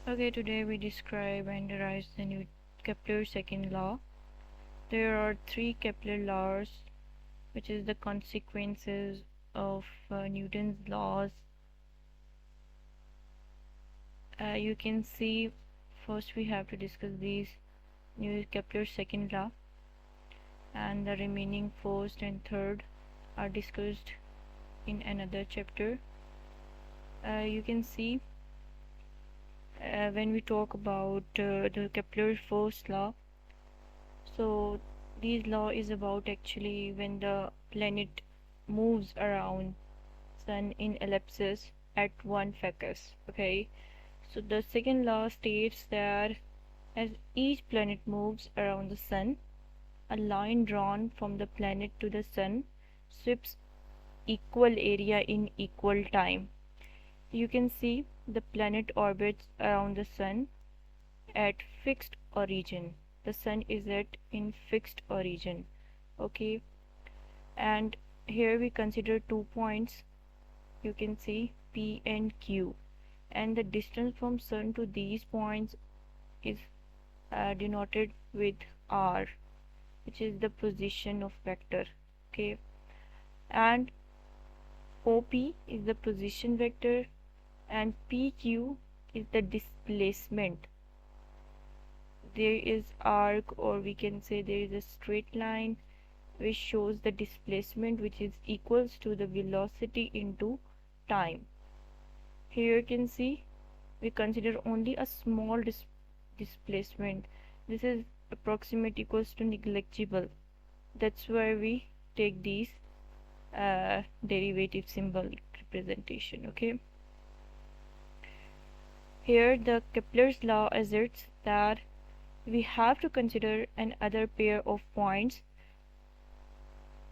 Okay, today we describe and derive the new Kepler's second law. There are three Kepler laws, which is the consequences of Newton's laws. You can see first we have to discuss these new Kepler's second law, and the remaining first and third are discussed in another chapter. You can see when we talk about the Kepler's first law. So this law is about actually when the planet moves around sun in ellipses at one focus. Okay, so the second law states that as each planet moves around the sun, a line drawn from the planet to the sun sweeps equal area in equal time. You can see the planet orbits around the sun at fixed origin. The sun is at in fixed origin. Okay, and here we consider 2 points. You can see P and Q, and the distance from sun to these points is denoted with R, which is the position of vector. Okay, and OP is the position vector and PQ is the displacement. There is arc, or we can say there is a straight line which shows the displacement, which is equals to the velocity into time. Here you can see we consider only a small displacement. This is approximate equals to negligible. That's why we take these derivative symbolic representation. Okay, here the Kepler's law asserts that we have to consider another pair of points,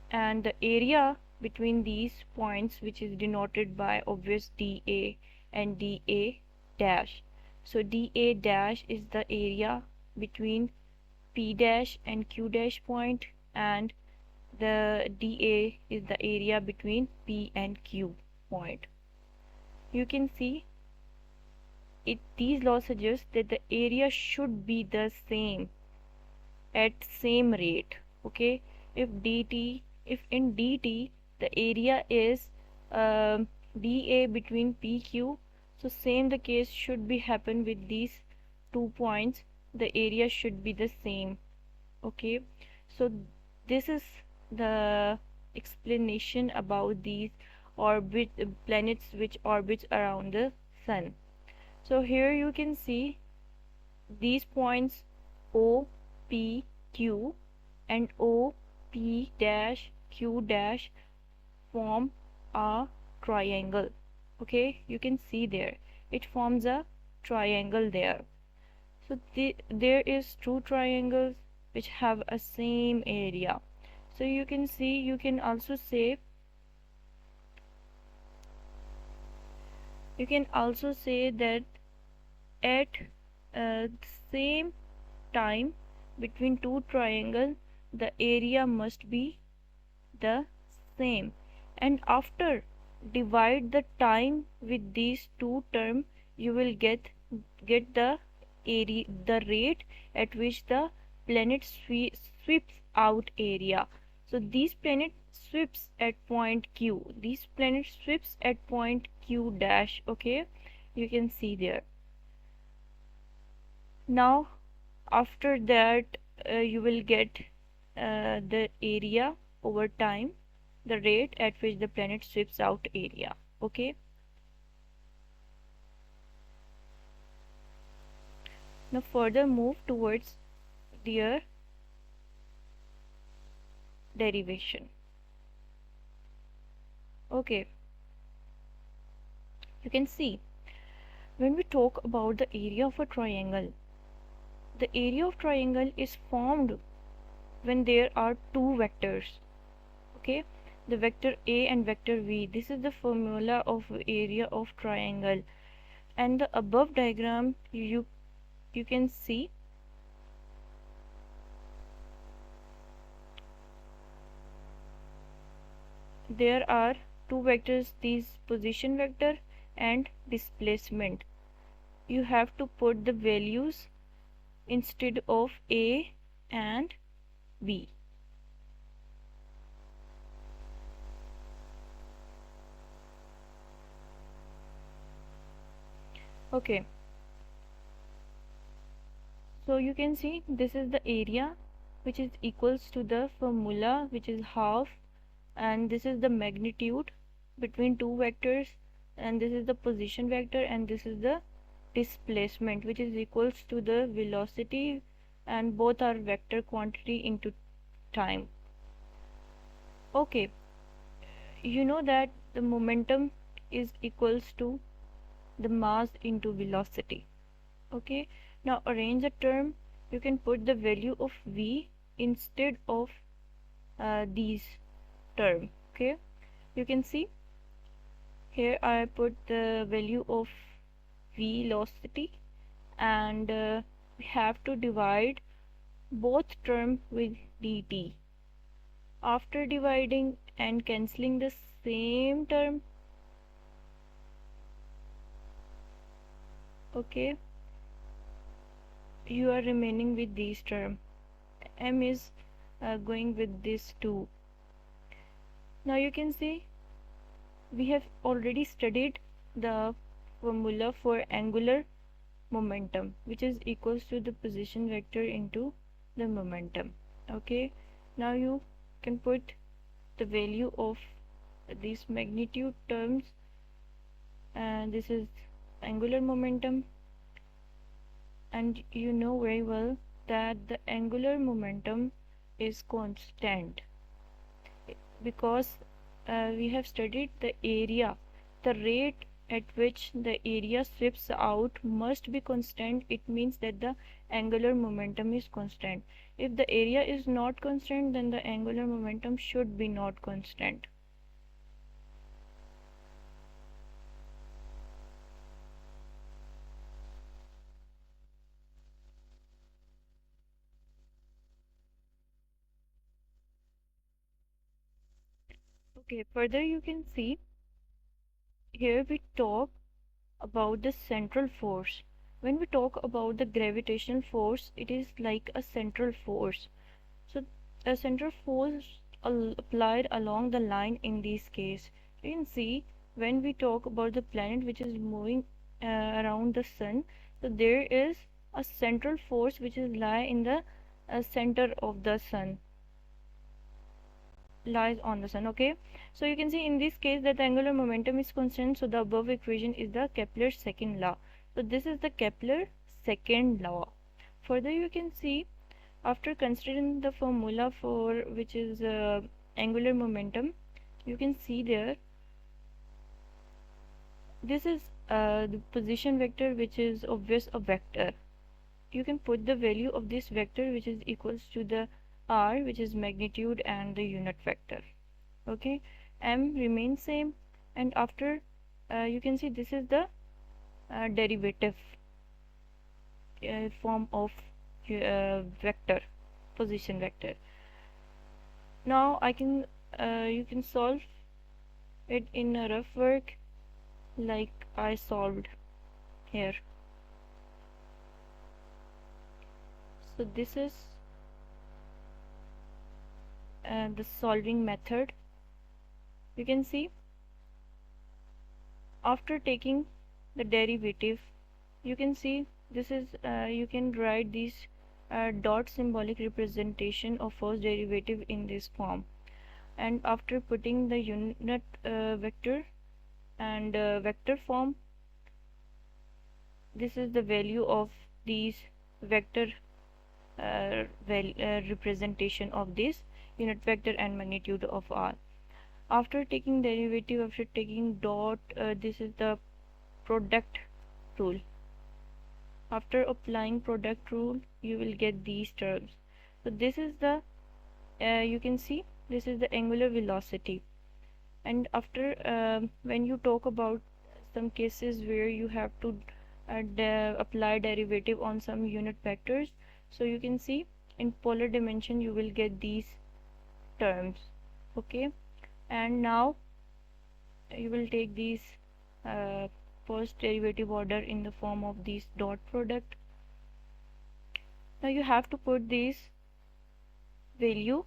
and the area between these points, which is denoted by obvious dA and dA dash. So dA dash is the area between P dash and Q dash point, and the dA is the area between P and Q point. You can see these laws suggest that the area should be the same at same rate. Okay, if in dt the area is dA between PQ, so same the case should be happen with these 2 points. The area should be the same. Okay, so this is the explanation about these orbit planets which orbits around the sun. So here you can see these points O, P, Q and O, P dash, Q dash form a triangle. Okay, you can see there it forms a triangle there. So there is two triangles which have a same area. So you can see, you can also say that at same time between two triangles the area must be the same, and after divide the time with these two terms you will get the area, the rate at which the planet sweeps out area. So this planet sweeps at point Q, this planet sweeps at point Q dash. Okay, you can see there. Now after that you will get the area over time, the rate at which the planet sweeps out area. Okay, now further move towards their derivation. Okay, you can see when we talk about the area of a triangle, the area of triangle is formed when there are two vectors. Okay, the vector A and vector V. This is the formula of area of triangle, and the above diagram you can see there are two vectors, these position vector and displacement. you have to put the values instead of A and B. Okay, so you can see this is the area which is equals to the formula which is half, and this is the magnitude between two vectors, and this is the position vector, and this is the displacement which is equals to the velocity, and both are vector quantity into time. Okay, you know that the momentum is equals to the mass into velocity. Okay, now arrange a term. You can put the value of v instead of these term. Okay, you can see here I put the value of velocity, and we have to divide both term with dt. After dividing and cancelling the same term, okay, you are remaining with these term. M is going with this 2. Now you can see we have already studied the formula for angular momentum, which is equals to the position vector into the momentum. Okay, now you can put the value of these magnitude terms, and this is angular momentum, and you know very well that the angular momentum is constant because we have studied the area. The rate at which the area sweeps out must be constant. It means that the angular momentum is constant. If the area is not constant, then the angular momentum should be not constant. Okay, further you can see here we talk about the central force. When we talk about the gravitational force, it is like a central force. So a central force applied along the line in this case. You can see when we talk about the planet which is moving around the sun, so there is a central force which is lie in the center of the sun, lies on the sun. Okay, so you can see in this case that the angular momentum is constant, so the above equation is the Kepler's second law. So this is the Kepler second law. Further you can see after considering the formula for which is angular momentum, you can see there this is the position vector which is obvious a vector. You can put the value of this vector which is equals to the r, which is magnitude, and the unit vector. Okay, m remains same, and after you can see this is the derivative form of vector, position vector. Now I can you can solve it in a rough work like I solved here. So this is the solving method. You can see after taking the derivative, you can see this is you can write this dot symbolic representation of first derivative in this form, and after putting the unit vector and vector form, this is the value of these vector representation of this unit vector and magnitude of r. After taking derivative, after taking dot, this is the product rule. After applying product rule, you will get these terms. So this is the you can see this is the angular velocity. And after when you talk about some cases where you have to apply derivative on some unit vectors, so you can see in polar dimension you will get these terms. Okay, and now you will take these first derivative order in the form of this dot product. Now you have to put this value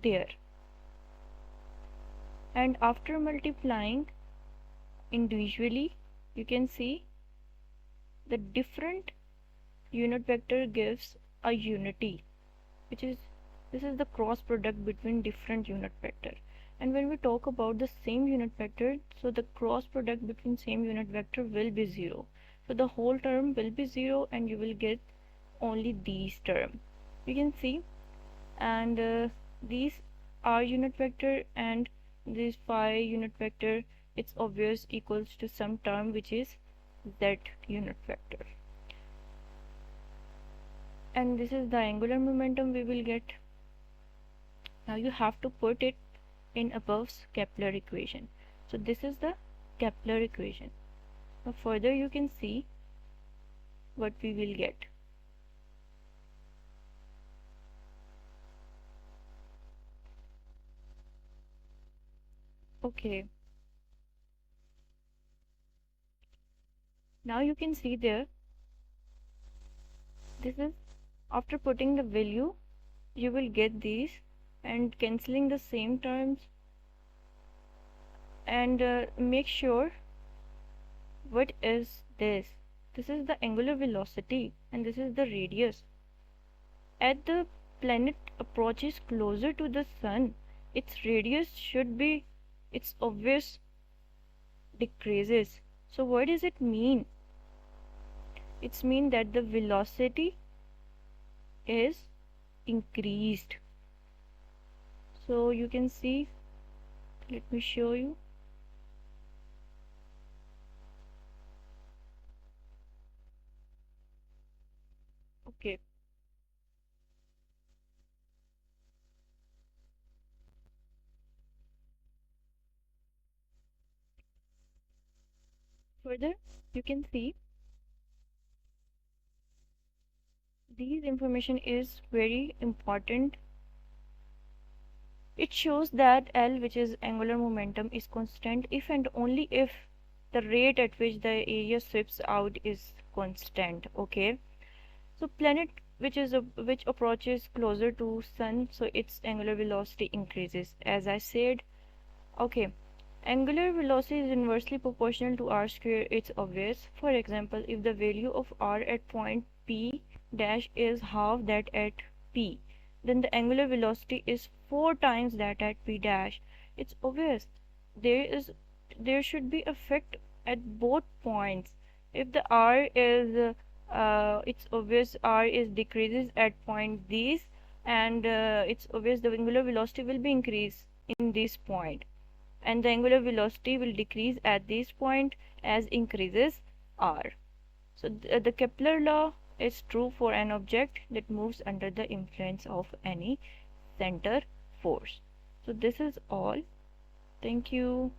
there, and after multiplying individually you can see the different unit vector gives a unity, which is, this is the cross product between different unit vector. And when we talk about the same unit vector, so the cross product between same unit vector will be 0. So the whole term will be 0 and you will get only these term. You can see, and these are unit vector and this phi unit vector, it's obvious equals to some term which is z unit vector. And this is the angular momentum we will get. Now you have to put it in above's Kepler equation. So this is the Kepler equation. Now further you can see what we will get. Okay. Now you can see there, this is after putting the value, you will get these and cancelling the same terms, and make sure what is this. This is the angular velocity and this is the radius. As the planet approaches closer to the sun, its radius should be, its obvious, decreases. So what does it mean? It's mean that the velocity is increased. So you can see, let me show you. Okay. Further, you can see these information is very important. It shows that L, which is angular momentum, is constant if and only if the rate at which the area sweeps out is constant. Okay, so planet which approaches closer to sun, so its angular velocity increases, as I said. Okay, angular velocity is inversely proportional to r square. It's obvious. For example, if the value of r at point P dash is half that at P, then the angular velocity is 4 times that at P dash. It's obvious. There should be effect at both points. If the r is it's obvious r is decreases at point these, and it's obvious the angular velocity will be increased in this point, and the angular velocity will decrease at this point as increases r. So the Kepler law is true for an object that moves under the influence of any center force. So this is all. Thank you.